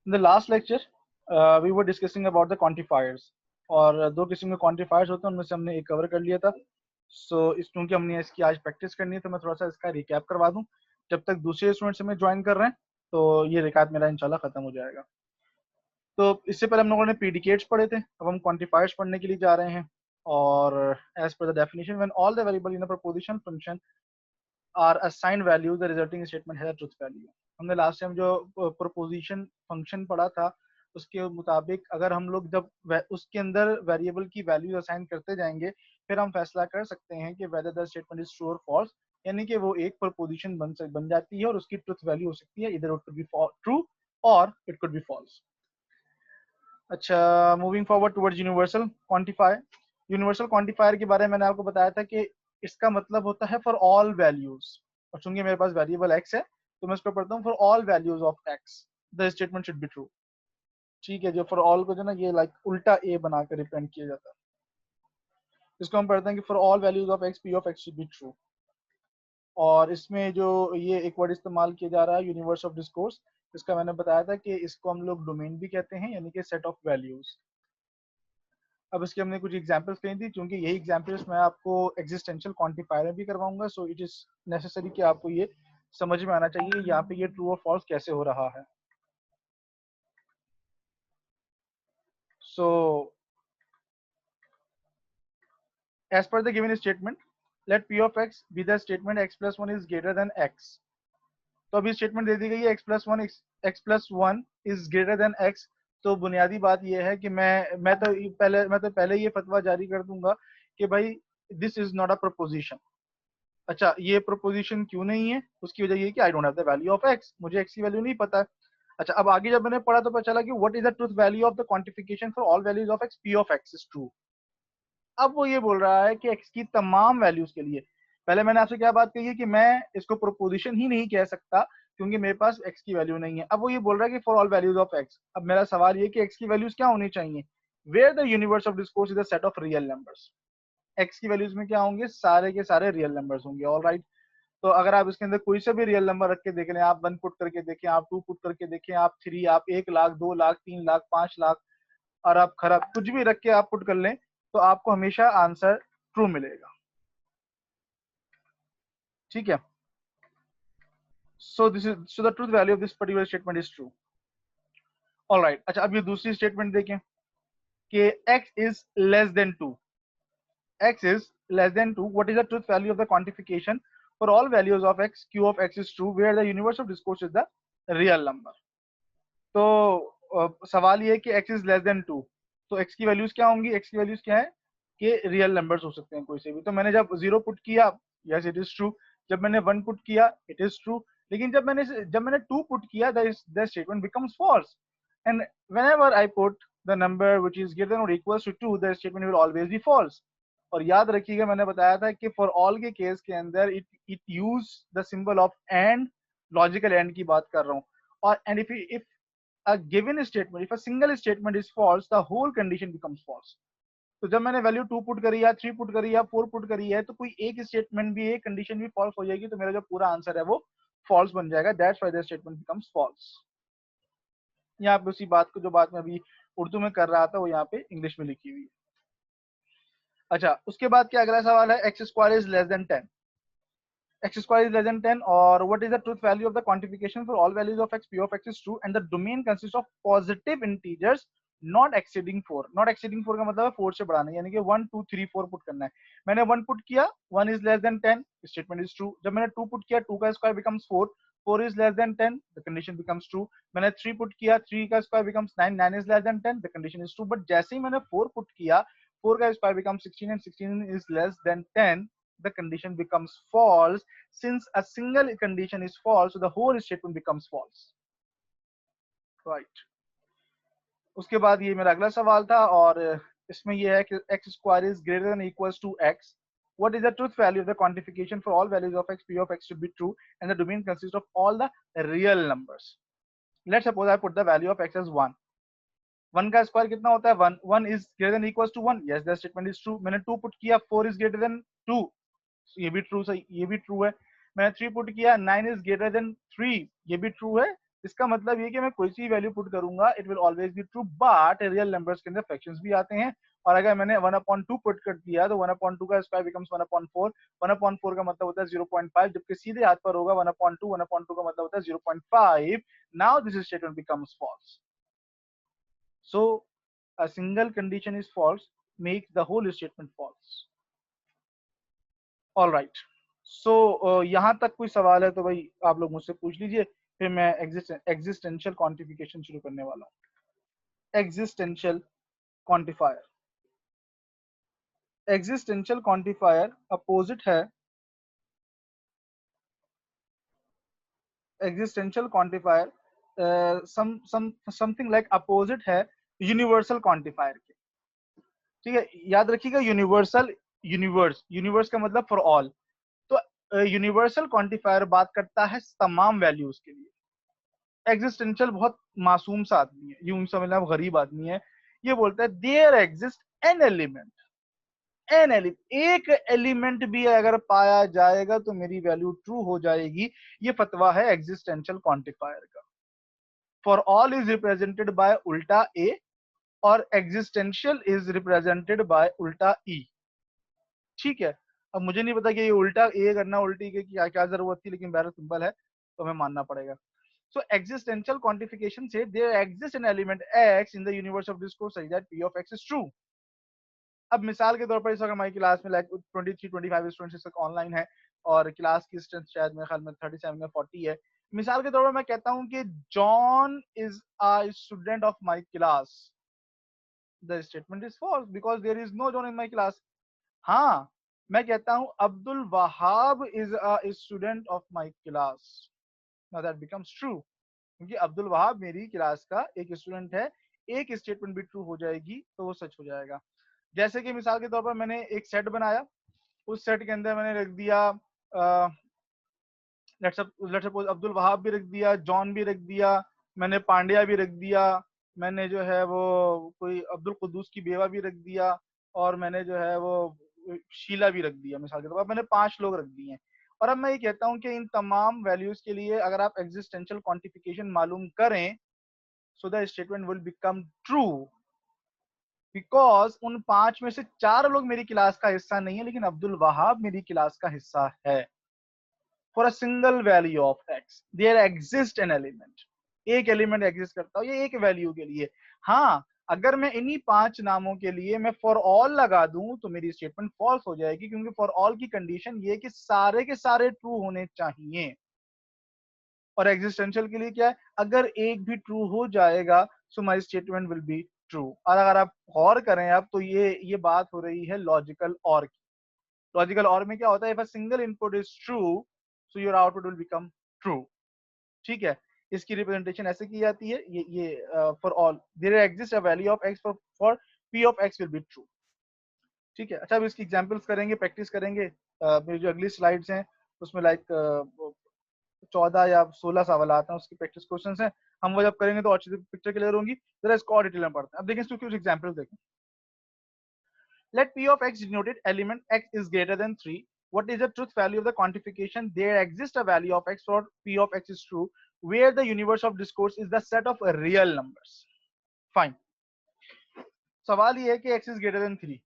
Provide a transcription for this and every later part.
In the last lecture, we were discussing about the quantifiers. और दो किस्म के quantifiers होते हैं, उनमें से हमने एक कवर कर लिया था. सो इस क्योंकि हमने इसकी आज प्रैक्टिस करनी है तो मैं थोड़ा सा इसका रिकैप करवा दूं. जब तक दूसरे स्टूडेंट्स हमें ज्वाइन कर रहे हैं तो ये रिकैप मेरा इंशाल्लाह खत्म हो जाएगा. तो इससे पहले हम लोगों ने प्रीडिकेट्स पढ़े थे, अब हम क्वांटिफायर्स पढ़ने के लिए जा रहे हैं. और as per the definition, when all the variable in a proposition function are assigned value, the resulting statement has a truth value. हमने लास्ट टाइम जो प्रोपोजिशन फंक्शन पढ़ा था उसके मुताबिक अगर हम लोग जब उसके अंदर वेरिएबल की वैल्यू असाइन करते जाएंगे फिर हम फैसला कर सकते हैं कि whether the statement is true और फॉल्स. यानी कि वो एक प्रोपोजिशन बन जाती है और उसकी ट्रुथ वैल्यू हो सकती है इधर इट कुड बी ट्रू और इट कुड बी फॉल्स. अच्छा, moving forward towards universal quantifier. Universal quantifier के बारे में मैंने आपको बताया था कि इसका मतलब होता है फॉर ऑल वैल्यूज. और चूंकि मेरे पास वेरिएबल एक्स है तो मैं इसको पढ़ता हूँ for all values of x the statement should be true. ठीक है, जो फॉर ऑल को जो ना ये लाइक उल्टा ए बनाकर रिप्रेजेंट किया जाता है. इसको हम पढ़ते हैं कि for all values of x P of x should be true. और इसमें जो ये एक वर्ड इस्तेमाल किया जा रहा है यूनिवर्स ऑफ डिस्कोर्स, इसका मैंने बताया था कि इसको हम लोग डोमेन भी कहते हैं, यानी कि सेट ऑफ वैल्यूज. अब इसके हमने कुछ एग्जांपल्स कही थी, क्योंकि यही एग्जांपल्स मैं आपको एग्जिस्टेंशियल क्वांटिफायर में भी करवाऊंगा. सो इट इज नेसेसरी कि आपको ये समझ में आना चाहिए यहाँ पे ये ट्रू और फॉल्स कैसे हो रहा है. So as per the given statement, let P of X be the statement X plus one is greater than X. तो अभी स्टेटमेंट दे दी गई है X plus one is greater than X. तो बुनियादी बात यह है कि मैं तो पहले ये फतवा जारी कर दूंगा कि भाई this is not a preposition. अच्छा, ये प्रोपोजिशन क्यों नहीं है? उसकी वजह ये कि I don't have the value of x, मुझे एक्स की वैल्यू नहीं पता है. अच्छा, अब आगे जब मैंने पढ़ा तो पता चला कि what is the truth value of the quantification for all values of x P of x is true. अब वो ये बोल रहा है कि एक्स की तमाम वैल्यूज के लिए. पहले मैंने आपसे क्या बात कही है कि मैं इसको प्रोपोजिशन ही नहीं कह सकता क्योंकि मेरे पास एक्स की वैल्यू नहीं है. अब वो ये बोल रहा है कि for all values of x. अब मेरा सवाल ये कि एक्स की वैल्यूज क्या होनी चाहिए? Where the universe of discourse is a set of real numbers. X की वैल्यूज में क्या होंगे? सारे के सारे रियल नंबर्स होंगे. All right. तो अगर आप इसके अंदर कोई से भी रियल नंबर रख के देख लें, आप 1 पुट करके देखें, आप 2 पुट करके देखें, आप 3, आप 1 लाख, 2 लाख, 3 लाख, 5 लाख और आप खराब कुछ भी रख के आप पुट कर लें तो आपको हमेशा आंसर ट्रू मिलेगा. ठीक है. So the truth value of this particular statement is true. Alright. अच्छा, अब ये दूसरी स्टेटमेंट देखें कि x is less than 2. x is less than 2. What is the truth value of the quantification for all values of x? Q of x is true where the universe of discourse is the real number. तो सवाल ये है कि x is less than 2, तो x की values क्या होंगी? x की वैल्यूज क्या है कि रियल नंबर्स हो सकते हैं कोई से भी. तो मैंने जब 0 पुट किया, यस इट इज ट्रू. जब मैंने 1 पुट किया, इट इज ट्रू. लेकिन जब मैंने 2 पुट किया, the statement becomes false. And whenever I put the number which is greater than और equals to 2, the statement will always be false. और याद रखिएगा मैंने बताया था कि फॉर ऑल के केस के अंदर it use the symbol of and, logical and की बात कर रहा हूँ. और and if a given statement, if a single statement is false, the whole condition becomes false. तो जब मैंने वैल्यू 2 पुट करी या 3 पुट करी या 4 पुट करी है तो कोई एक स्टेटमेंट भी, एक कंडीशन भी फॉल्स हो जाएगी, तो मेरा जो पूरा आंसर है वो फॉल्स बन जाएगा. That's why the statement becomes false. यहाँ पे उसी बात को जो बात मैं अभी उर्दू में कर रहा था वो यहाँ पे इंग्लिश में लिखी हुई है. अच्छा, उसके बाद क्या अगला सवाल है? X square is less than 10. x square is less than 10, or what is the truth value of the quantification for all values of x? P of x is true and the domain consists of positive integers not exceeding 4. not exceeding 4 का मतलब है 4 से बढ़ाना, यानी कि 1 2 3 4 put करना है. मैंने 1 पुट किया, 1 is less than 10, statement is true. जब मैंने 2 पुट किया, 2 का square becomes 4, 4 is less than 10, the condition becomes true. मैंने 3 पुट किया, 3 का square becomes 9, 9 is less than 10, the condition is true. But जैसे ही मैंने 4 पुट किया, 4 का square becomes 16 and 16 is less than 10, the condition becomes false. Since a single condition is false, so the whole statement becomes false. Right. उसके बाद ये मेरा अगला सवाल था और इसमें ये है कि x square is greater than or equals to x. What is the truth value of the quantification for all values of x? P of x should be true and the domain consists of all the real numbers. Let's suppose I put the value of x as 1. 1 का square कितना होता है? 1. 1 is greater than or equals to 1. Yes, the statement is true. मैंने 2 put किया, 4 is greater than 2. ये भी true है. मैंने 3 पुट किया, 9 is greater than 3. ये भी ट्रू है. इसका मतलब ये कि मैं कोई सी वैल्यू पुट करूंगा it will always be true, but real numbers के अंदर फ्रैक्शंस भी आते हैं। और अगर मैंने 1/2 पुट कर दिया तो 1/2 का स्क्वायर बिकम्स 1/4, 1/4 का मतलब होता है 0.5, जबकि सीधे हाथ पर होगा 1/2, 1/2 का मतलब होता है 0.5। Now this statement becomes false. So a single condition is false makes the whole statement false. All right. So यहाँ तक कोई सवाल है तो भाई आप लोग मुझसे पूछ लीजिए, फिर मैं एग्जिस्टेंशियल क्वांटिफिकेशन शुरू करने वाला हूँ। Existential quantifier, existential quantifier opposite है, existential quantifier something like opposite है यूनिवर्सल क्वांटिफायर के। ठीक है, याद रखिएगा यूनिवर्सल, यूनिवर्स का मतलब फॉर ऑल। तो यूनिवर्सल क्वांटिफायर बात करता है तमाम वैल्यूज के लिए। एग्जिस्टेंशियल बहुत मासूम सा आदमी है, यूं समझना गरीब आदमी है। ये बोलता है देयर एग्जिस्ट एन एलिमेंट, एक एलिमेंट भी अगर पाया जाएगा तो मेरी वैल्यू ट्रू हो जाएगी। ये फतवा है एग्जिस्टेंशियल क्वांटिफायर का। For all is represented by उल्टा ए और एग्जिस्टेंशियल इज रिप्रेजेंटेड बाय उल्टा ई। ठीक है, अब मुझे नहीं पता कि ये उल्टा ए करना उल्टी के क्या क्या जरूरत थी, लेकिन बहरहाल सिंपल है तो हमें मानना पड़ेगा। So existential quantification say there exists an element x in the universe of discourse such that p of x is true. अब मिसाल के तौर पर इस वक्त हमारी क्लास में लाइक 23-25 स्टूडेंट्स इस वक्त ऑनलाइन है और क्लास की स्ट्रेंथ शायद मेरे ख्याल में 37 या 40 है। मिसाल के तौर पर मैं कहता हूं कि John is a student of my class, the statement is false because there is no John in my class. हाँ, मैं कहता हूं Abdul Wahab is a student of my class, now that becomes true, क्योंकि अब्दुल वहाब मेरी क्लास का एक स्टूडेंट है। एक स्टेटमेंट भी ट्रू हो जाएगी तो वो सच हो जाएगा। जैसे कि मिसाल के तौर पर मैंने एक सेट बनाया, उस सेट के अंदर मैंने रख दिया लेट्स सपोज अब्दुल वहाब भी रख दिया, जॉन भी रख दिया, मैंने पांड्या भी रख दिया, मैंने जो है वो कोई अब्दुल कुद्दूस की बेवा भी रख दिया, और मैंने जो है वो शीला भी रख दिया। मिसाल के तौर पर मैंने 5 लोग रख दिए हैं। और अब मैं ये कहता हूँ कि इन तमाम वैल्यूज के लिए अगर आप एग्जिस्टेंशियल क्वांटिफिकेशन मालूम करें so the statement will become true because उन 5 में से 4 लोग मेरी क्लास का हिस्सा नहीं है, लेकिन अब्दुल वहाब मेरी क्लास का हिस्सा है। For a single value of x there exist an element, एक एलिमेंट एग्जिस्ट करता है ये एक वैल्यू के लिए। हाँ, अगर मैं इन्हीं 5 नामों के लिए मैं फॉर ऑल लगा दूं तो मेरी स्टेटमेंट फॉल्स हो जाएगी, क्योंकि फॉर ऑल की कंडीशन ये कि सारे के सारे ट्रू होने चाहिए। और एग्जिस्टेंशियल के लिए क्या है, अगर एक भी ट्रू हो जाएगा so my statement will be true. और अगर आप गौर करें अब तो ये बात हो रही है लॉजिकल और की। लॉजिकल और में क्या होता है, if a single input is true so your output will become true. ठीक है, इसकी रिप्रेजेंटेशन ऐसे की जाती है, ये for all there exist a value of x for p of x will be true. ठीक है, अच्छा अब इसकी एग्जांपल्स करेंगे, प्रैक्टिस करेंगे। मेरी जो अगली स्लाइड्स हैं उसमें लाइक 14 या 16 सवाल आते हैं, उसकी प्रैक्टिस क्वेश्चंस हैं। हम वो जब करेंगे तो अच्छी पिक्चर क्लियर होंगी। जरा इसको और डिटेल में पढ़ते हैं। अब देखें इसको कुछ एग्जांपल देखें। Let p of x denoted element x is greater than 3. What is the truth value of the quantification? There exists a value of x for p of x is true, where the universe of discourse is the set of real numbers. Fine. सवाल ये है कि x is greater than 3।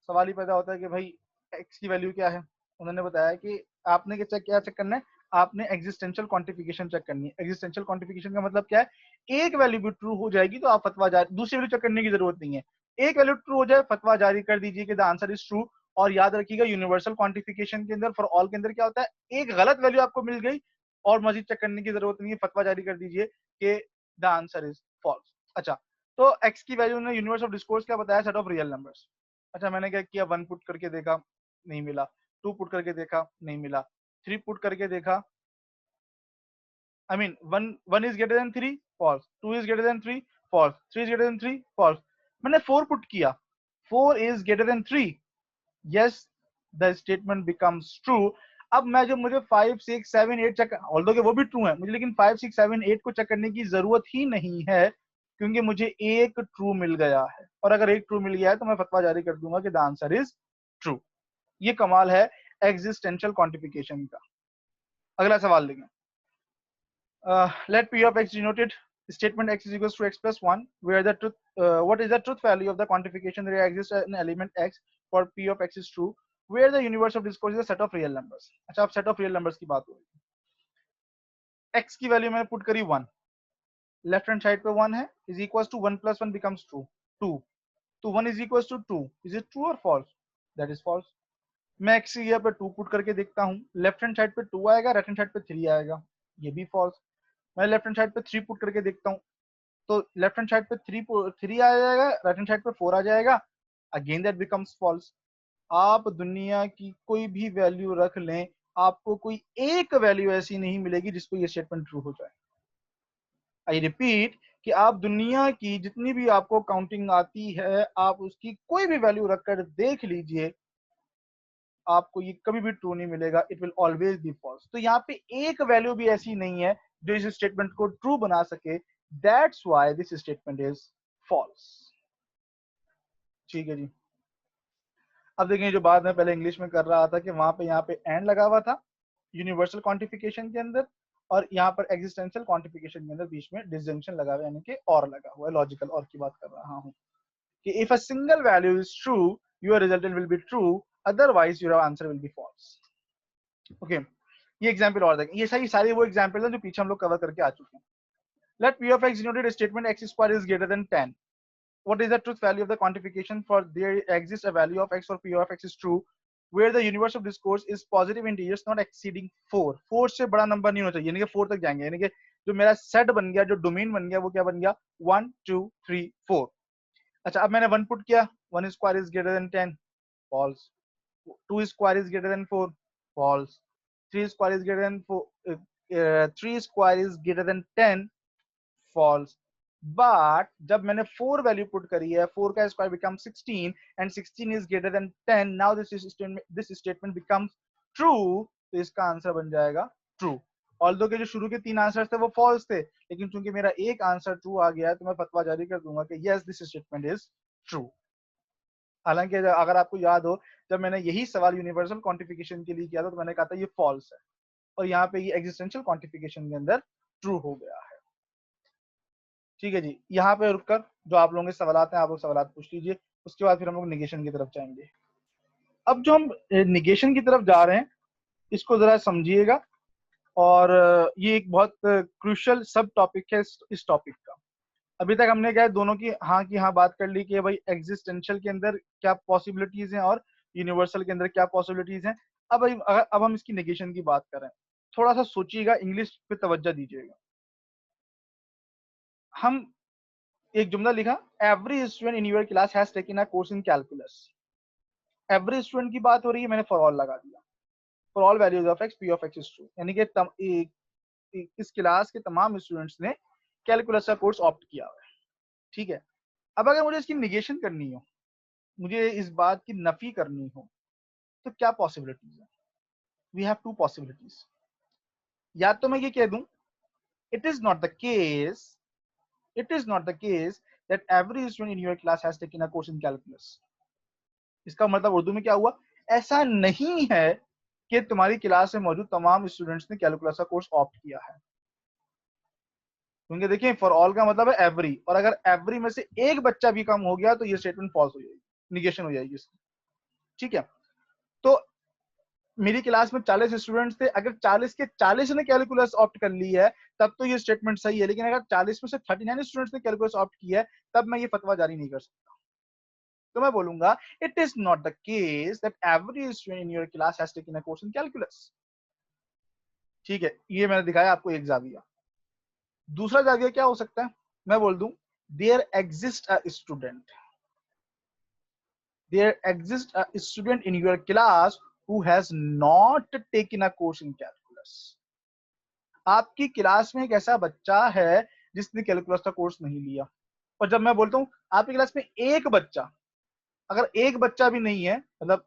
सवाल ही पैदा होता है कि भाई x की वैल्यू क्या है। उन्होंने बताया कि आपने क्या चेक करना है, आपने एग्जिस्टेंशियल क्वांटिफिकेशन चेक करनी है। एग्जिस्टेंशियल क्वांटिफिकेशन का मतलब क्या है, एक वैल्यू भी ट्रू हो जाएगी तो आप फतवा जारी, दूसरी वैल्यू चेक करने की जरूरत नहीं है। एक वैल्यू ट्रू हो जाए फतवा जारी कर दीजिए कि द आंसर इज ट्रू। और याद रखिएगा यूनिवर्सल क्वांटिफिकेशन के अंदर फॉर ऑल के अंदर क्या होता है, एक गलत वैल्यू आपको मिल गई और मजीद चेक करने की जरूरत नहीं है, फतवा जारी कर दीजिए कि द आंसर इज फॉल्स। अच्छा, तो x की वैल्यू ने यूनिवर्स ऑफ डिस्कोर्स क्या बताया, सेट ऑफ रियल नंबर्स। अच्छा, मैंने क्या किया, 1 पुट करके देखा, नहीं मिला। 2 पुट करके देखा, नहीं मिला। 3 पुट करके देखा, I mean 1 is greater than 3, false. 2 is greater than 3, false. 3 is greater than 3, false. मैंने 4 पुट किया, 4 is greater than 3, yes, the statement becomes true. अब मैं जो मुझे 5 6 7 8 चेक, ऑल्दो के वो भी ट्रू है मुझे, लेकिन 5 6 7 8 को चेक करने की जरूरत ही नहीं है, क्योंकि मुझे एक ट्रू मिल गया है। और अगर एक ट्रू मिल गया है तो मैं फतवा जारी कर दूंगा कि द आंसर इज ट्रू। ये कमाल है एग्जिस्टेंशियल क्वांटिफिकेशन का। अगला सवाल देखें। Let P of x denoted statement x is equals to x plus 1, where the truth, what is the truth value of the quantification there exists an element x for P of x is true, where the universe of discourse is a set of real numbers. अच्छा, अब set of real numbers की बात हो रही है. x की value मैंने put करी 1, लेफ्ट हैंड साइड पे 1 है, is equals to 1 plus 1 becomes 2, 2, तो 1 is equals to 2. Is it true or false? That is false. मैं x की जगह पे 2 पुट करके देखता हूँ, लेफ्ट हैंड साइड पे 2 आएगा, राइट हैंड साइड पे 3 आएगा, ये भी false. मैं लेफ्ट हैंड साइड पे 3 पुट करके देखता हूँ, तो लेफ्ट हैंड साइड पे 3 आ जाएगा, राइट हैंड साइड पे 4 आ जाएगा, अगेन दैट बिकम्स फॉल्स. आप दुनिया की कोई भी वैल्यू रख लें, आपको कोई एक वैल्यू ऐसी नहीं मिलेगी जिसपे ये स्टेटमेंट ट्रू हो जाए. आई रिपीट कि आप दुनिया की जितनी भी आपको काउंटिंग आती है, आप उसकी कोई भी वैल्यू रखकर देख लीजिए, आपको ये कभी भी ट्रू नहीं मिलेगा. It will always be false. तो यहाँ पे एक वैल्यू भी ऐसी नहीं है जो इस स्टेटमेंट को ट्रू बना सके. That's why this statement is false. ठीक है जी. अब देखें, जो बात मैं पहले इंग्लिश में कर रहा था कि वहां पे यहाँ पे एंड लगा हुआ था यूनिवर्सल क्वांटिफिकेशन के अंदर, और यहाँ पर एग्जिस्टेंशियल क्वांटिफिकेशन के अंदर बीच में डिसजंक्शन लगा हुआ है, यानी कि और लगा हुआ है. लॉजिकल और की बात कर रहा हूँ कि if a single value is true, your resultant will be true, otherwise your answer will be false. Okay, ये एग्जांपल और देखें. ये सारी वो एग्जांपल है जो पीछे हम लोग कवर करके आ चुके हैं. Let p of x denoted statement x square is greater than 10. What is the truth value of the quantification for there exists a value of x for p of x is true, where the universe of discourse is positive integers not exceeding 4. 4 से बड़ा number नहीं होना चाहिए, यानी कि 4 तक जाएंगे, यानी कि जो मेरा सेट बन गया, जो डोमेन बन गया, वो क्या बन गया, 1 2 3 4. अच्छा, अब मैंने 1 पुट किया, 1 square is greater than 10, false. 2 square is greater than 4, false. 3 square is greater than 4, 3 square is greater than 10, false. But जब मैंने 4 वैल्यू पुट करी है, 4 का square become 16 and 16 is greater then 10, now this statement becomes true. तो इसका answer बन जाएगा true. Although के जो शुरू के 3 आंसर थे वो फॉल्स थे, लेकिन चूंकि मेरा एक आंसर ट्रू आ गया है, तो मैं फतवा जारी कर दूंगा कि yes this statement is true. हालांकि अगर आपको याद हो, जब मैंने यही सवाल यूनिवर्सल क्वांटिफिकेशन के लिए किया था, तो मैंने कहा था ये फॉल्स है, और यहाँ पे ये एग्जिस्टेंशियल क्वांटिफिकेशन के अंदर ट्रू हो गया है. ठीक है जी. यहाँ पे रुककर जो आप लोगों के सवालात हैं, आप लोग सवालात पूछ लीजिए, उसके बाद फिर हम लोग निगेशन की तरफ जाएंगे. अब जो हम निगेशन की तरफ जा रहे हैं, इसको जरा समझिएगा, और ये एक बहुत क्रूशियल सब टॉपिक है इस टॉपिक का. अभी तक हमने क्या है, दोनों की हाँ बात कर ली कि भाई एग्जिस्टेंशियल के अंदर क्या पॉसिबिलिटीज हैं और यूनिवर्सल के अंदर क्या पॉसिबिलिटीज हैं. अब हम इसकी निगेशन की बात करें, थोड़ा सा सोचिएगा, इंग्लिश पे तवज्जो दीजिएगा. हम एक जुमला लिखा, every student in your class has taken a course in calculus. Every student की बात हो रही है, मैंने फॉर ऑल लगा दिया. For all values of x P of x is true, यानी कि इस क्लास के तमाम स्टूडेंट्स ने कैलकुलस का कोर्स ऑप्ट किया हुआ है. ठीक है. अब अगर मुझे इसकी निगेशन करनी हो, मुझे इस बात की नफी करनी हो, तो क्या पॉसिबिलिटीज है? We have 2 possibilities. या तो मैं ये कह दूं, it is not the case, it is not the case that every student in your class has taken a course in calculus. इसका मतलब उर्दू में क्या हुआ, ऐसा नहीं है कि तुम्हारी क्लास में मौजूद तमाम स्टूडेंट्स ने कैलकुलस का कोर्स ऑप्ट किया है. क्योंकि देखिए, फॉर ऑल का मतलब है एवरी, और अगर एवरी में से एक बच्चा भी कम हो गया तो ये स्टेटमेंट फॉल्स हो जाएगी, निगेशन हो जाएगी इसकी. ठीक है. तो मेरी क्लास में 40 स्टूडेंट्स थे, अगर 40 के 40 ने कैलकुलस ऑप्ट कर ली है, तब तो ये स्टेटमेंट सही है. लेकिन अगर 40 में से 39 स्टूडेंट्स ने कैलकुलस ऑप्ट किया है, तब मैं ये फतवा जारी नहीं कर सकता. तो मैं बोलूंगा, it is not the case that every student in your class has taken a course in calculus. ठीक है, ये मैंने दिखाया आपको एक जाविया. दूसरा जाविया क्या हो सकता है, मैं बोल दूं, there exist a student, there exist a student in your class who has not taken a course in calculus. आपकी क्लास में एक ऐसा बच्चा है जिसने कैलकुलस का कोर्स नहीं लिया. और जब मैं बोलता हूं आपकी क्लास में एक बच्चा, अगर एक बच्चा भी नहीं है, मतलब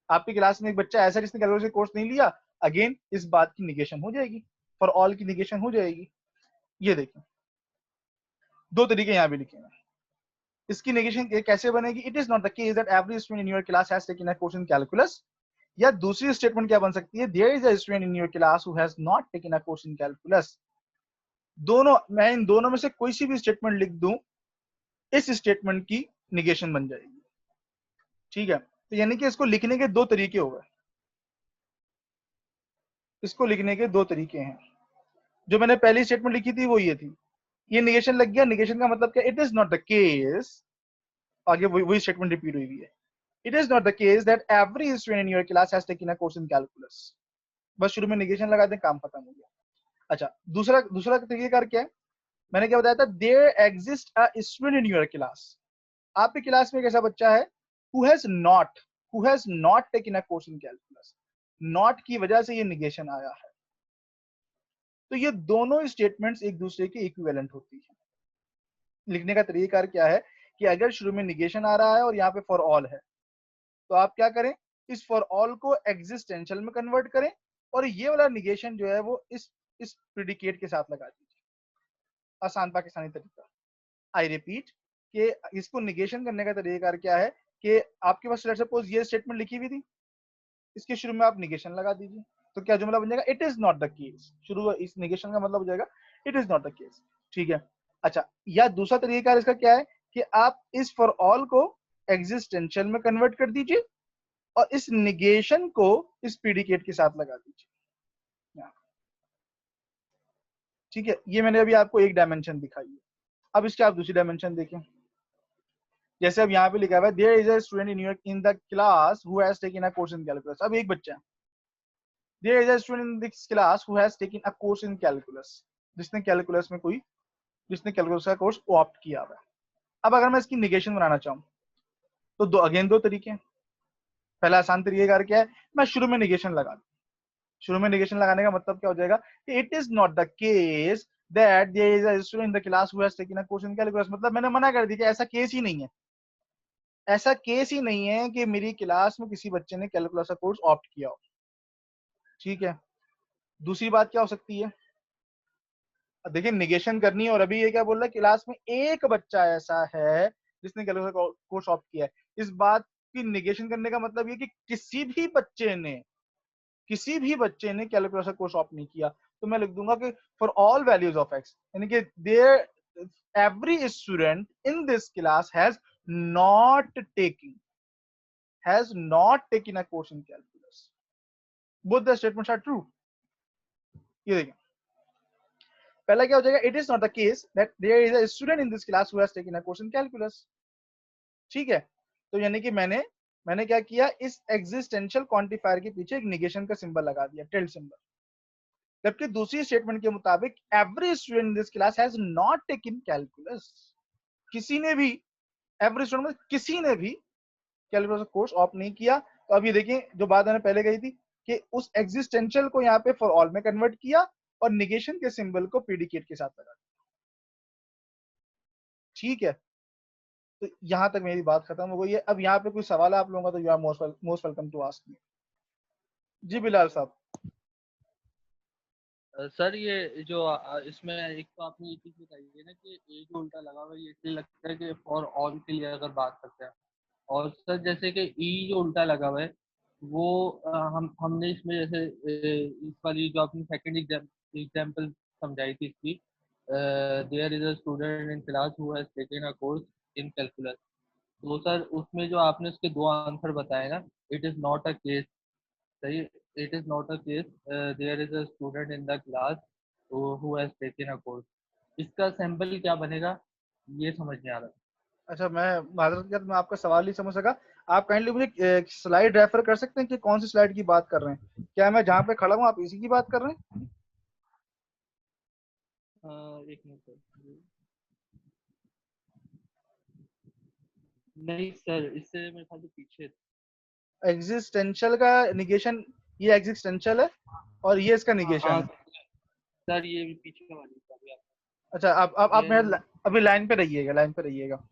आपकी क्लास में एक बच्चा ऐसा जिसने कैलकुलस का कोर्स नहीं लिया, अगेन इस बात की निगेशन हो जाएगी, फॉर ऑल की निगेशन हो जाएगी. ये देखिए, 2 तरीके यहां भी लिखे हैं. इसकी निगेशन कैसे बनेगी, it is not the case that every student in your class has taken a course in calculus. या दूसरी स्टेटमेंट क्या बन सकती है, there is a student in your class who has not taken a course in calculus. दोनों, मैं इन दोनों में से कोई सी भी स्टेटमेंट लिख दूं, इस स्टेटमेंट की निगेशन बन जाएगी। ठीक है, तो यानी कि इसको लिखने के दो तरीके हो गए, इसको लिखने के दो तरीके हैं। जो मैंने पहली स्टेटमेंट लिखी थी वो ये थी, ये निगेशन लग गया। निगेशन का मतलब क्या, it is not the case, आगे वही स्टेटमेंट रिपीट हुई है, it is not the case that every student in your class has taken a course in calculus. बस शुरू में निगेशन लगा दें, काम खत्म हो गया। अच्छा, दूसरा दूसरा तरीका क्या है, मैंने क्या बताया था, there exist a student in your class. आपकी क्लास में एक ऐसा बच्चा है who has not taken a course in calculus. Not की वजह से ये निगेशन आया है। तो ये दोनों स्टेटमेंट्स एक दूसरे के इक्विवेलेंट होती है। लिखने का तरीका क्या है कि अगर शुरू में निगेशन आ रहा है और यहाँ पे फॉर ऑल है, तो आप क्या करें, इस फॉर ऑल को एग्जिस्टेंशियल में कन्वर्ट करें और ये वाला निगेशन जो है वो इस प्रिडिकेट के साथ लगा दीजिए। आसान पाकिस्तानी तरीका। आई रिपीट कि इसको निगेशन करने का तरीका क्या है कि आपके पास लेट्स सपोज ये स्टेटमेंट लिखी हुई थी, इसके शुरू में आप निगेशन लगा दीजिए, तो क्या जुमला बन जाएगा, it is not the case. शुरू इस निगेशन का मतलब हो जाएगा it is not the case. ठीक है। अच्छा, या दूसरा तरीका इसका क्या है कि आप इस फॉर ऑल को एग्जिस्टेंशियल में कन्वर्ट कर दीजिए और इस निगेशन को इस प्रीडिकेट के साथ लगा दीजिए। ठीक है, ये मैंने अभी आपको एक डायमेंशन दिखाई है। अब इसके आप दूसरी डायमेंशन देखें। जैसे अब यहाँ पे लिखा हुआ है there is a student in the class who has taken a course in calculus. अब एक बच्चा है, there is a student in this class who has taken a course in calculus, जिसने कैलकुलस का कोर्स ऑप्ट किया हुआ है। अब अगर मैं इसकी निगेशन बनाना चाहूँ तो दो तरीके हैं। पहला आसान तरीका क्या है, मैं शुरू में निगेशन लगा दूं। शुरू में निगेशन लगाने का मतलब क्या हो जाएगा कि it is not the case that there is a student in the class who has taken a course in calculus. मतलब मैंने मना कर दिया कि ऐसा केस ही नहीं है, ऐसा केस ही नहीं है कि मेरी क्लास में किसी बच्चे ने कैलकुलस का कोर्स ऑप्ट किया हो। ठीक है। दूसरी बात क्या हो सकती है, देखिए निगेशन करनी है और अभी ये क्या बोल रहा है, क्लास में एक बच्चा ऐसा है जिसने कैलकुलस का कोर्स ऑप्ट किया है। इस बात की निगेशन करने का मतलब ये कि किसी भी बच्चे ने कैलकुलस का कोर्स ऑप्ट नहीं किया। तो मैं लिख दूंगा कि for all values of x, यानी कि there every student in this class not taking has not taken a course in calculus. Both the statements are true. ये देखिए, पहला क्या हो जाएगा, it is not the case that there is a student in this class who has taken a course in calculus. ठीक है। तो यानी कि मैंने क्या किया, इस एग्जिस्टेंशियल क्वांटिफायर के पीछे एक निगेशन का सिंबल लगा दिया, टिल्ड सिंबल। जबकि दूसरी स्टेटमेंट के मुताबिक every student in this class has not taken calculus. किसी ने भी, एवरी स्टूडेंट में किसी ने भी कैलकुलस कोर्स ऑप्ट नहीं किया। तो अब ये देखिए जो बात मैंने पहले कही थी कि उस एग्जिस्टेंशियल को यहाँ पे फॉर ऑल में कन्वर्ट किया और निगेशन के सिंबल को प्रीडिकेट के साथ लगा दिया। ठीक है, तो यहां तक मेरी बात खत्म हो गई है। अब यहाँ पे कोई सवाल है आप लोगों का तो you are most welcome to ask me. जी बिलाल साहब। सर ये जो इसमें एक तो आपने ये चीज बताई है ना कि ए जो उल्टा लगा हुआ है, ये इसलिए लगता है कि फॉर ऑल के लिए अगर बात करते हैं। और सर जैसे कि ई जो उल्टा लगा हुआ है वो हमने इसमें जैसे इस वाली जो आपने सेकंड एग्जाम्पल समझाई थी इसकी, there is a student in class who has taken a course in calculus. तो सर उसमें जो आपने उसके दो आंसर बताए ना, it is not a case, सही, it is not a case there is a student in the class who has taken a course, इसका सैंपल क्या बनेगा ये समझ नहीं आ रहा। अच्छा, मैं माजरत मैं आपका सवाल नहीं समझ सका। आप काइंडली मुझे स्लाइड रेफर कर सकते हैं कि कौन सी स्लाइड की बात कर रहे हैं? क्या मैं जहाँ पे खड़ा हूँ आप इसी की बात कर रहे हैं? एक मिनट सर, नहीं सर इससे मेरे ख्याल से पीछे। एग्जिस्टेंशियल का निगेशन, ये एग्जिस्टेंशियल है और ये इसका हाँ निगेशन हाँ है। सर ये भी पीछे वाली सर अच्छा, आप ये मेरा अभी लाइन पे रहिएगा, लाइन पे रहिएगा।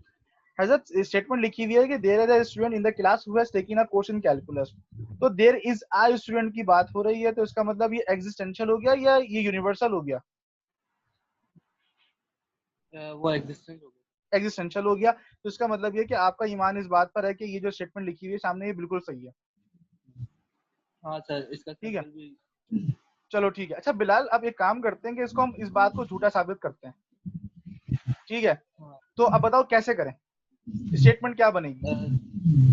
हजरत स्टेटमेंट लिखी हुई है कि there is a student in the class who has taken a course in calculus. तो देयर इज अ स्टूडेंट की बात हो रही है, तो इसका मतलब ये एग्जिस्टेंशियल हो गया या ये यूनिवर्सल हो गया? वो एग्जिस्टेंस हो गया। एग्जिस्टेंशियल हो गया, तो इसका मतलब ये कि आपका ईमान इस बात पर है कि ये जो स्टेटमेंट लिखी हुई है सामने ये बिल्कुल सही है। हाँ सर इसका ठीक है, सैंपल भी। चलो ठीक है। अच्छा बिलाल, अब एक काम करते हैं कि इसको हम इस बात को झूठा साबित करते हैं, ठीक है? हाँ। तो अब बताओ कैसे करें, स्टेटमेंट क्या बनेगी?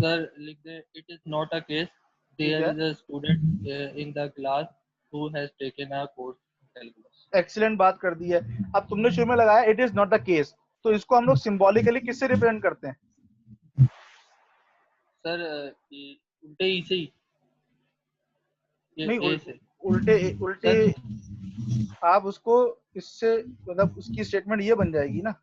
सर लिख दे, it is not a case, ठीक देयर है, is a student in the class who has taken a course calculus. Excellent बात कर दी है। अब तुमने शुरू में लगाया it is not the case, तो इसको हम लोग सिंबॉलिकली किससे रिप्रेजेंट करते हैं? सर उल्टे ई से ही, ये नहीं, ए से। उल्टे उल्टे सर आप उसको इससे, मतलब उसकी स्टेटमेंट ये बन जाएगी ना।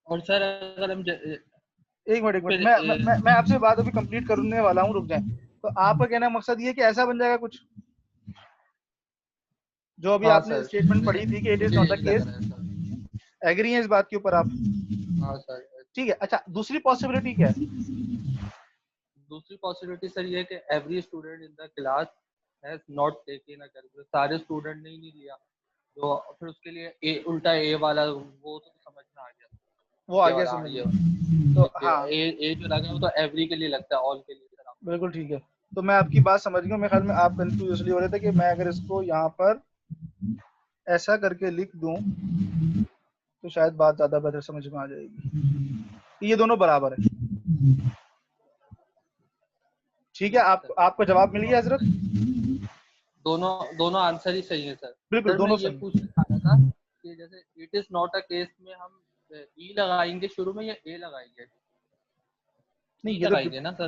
और सर अगर हम एक मिनट एक मिनट, फिर मैं आपसे बात अभी कंप्लीट करने वाला हूँ, रुक जाए। तो आपका कहने का मकसद ये है कि ऐसा बन जाएगा कुछ, जो अभी हाँ आपने सर, स्टेटमेंट मुझे पढ़ी थी कि इट इज मुझे नॉट द यही लग केस। रहा है सर। एग्री हैं इस बात के ऊपर आप? हाँ सर। ठीक है। अच्छा, दूसरी पॉसिबिलिटी क्या है? दूसरी पॉसिबिलिटी सर ये है कि every student in the class has not taken a calculus, सारे स्टूडेंट ने ही नहीं लिया, जो फिर उसके लिए ए उल्टा ए वाला वो तो समझ में आ गया। वो ये आगे वाला, हाँ समझ ये में। तो वाला हाँ, ए जो लगा है वो तो एवरी के लिए लगता है, ऑल के लिए सर। बिल्कुल ठीक है। तो मैं आपकी बात समझ गया। मेरे ख्याल में आप कंफ्यूज इसलिए हो रहे थे कि मैं अगर इसको यहाँ पर ऐसा करके लिख दूं तो शायद बात ज्यादा बेहतर समझ में आ जाएगी। ये दोनों बराबर है। ठीक है, ठीक है आप सर। आपको जवाब मिल दोनों गया हजरत? दोनों दोनों आंसर ही सही है सर। बिल्कुल, सर मैं दोनों ये सही। पूछना चाह रहा था कि जैसे it is not a case में हम ई लगाएंगे शुरू में या ए लगाएंगे? नहीं, ई ये तो लगाएंगे ना सर?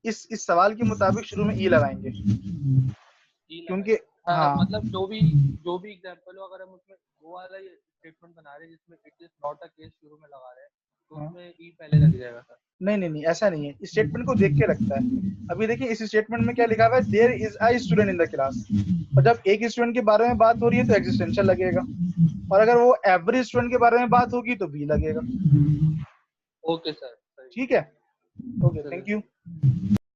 इस सवाल के मुताबिक शुरू में ई लगाएंगे, ई क्योंकि लगाएंगे, हाँ हाँ, मतलब जो भी एग्जांपल हो, अगर हम उसमें वो वाला ये स्टेटमेंट बना रहे हैं जिसमें it is not a case शुरू में लगा रहे हैं, तो हाँ। उसमें ई पहले लग जाएगा सर। नहीं नहीं नहीं, ऐसा नहीं है, स्टेटमेंट को देख के लगता है। अभी देखिए इस स्टेटमेंट में क्या लिखा हुआ है, there is a student in the class, और जब एक स्टूडेंट के बारे में बात हो रही है तो एग्जिस्टेंशियल लगेगा, और अगर वो एवरी स्टूडेंट के बारे में बात होगी तो बी लगेगा। ओके सर, सही। ठीक है, ओके, थैंक चलिए। यू।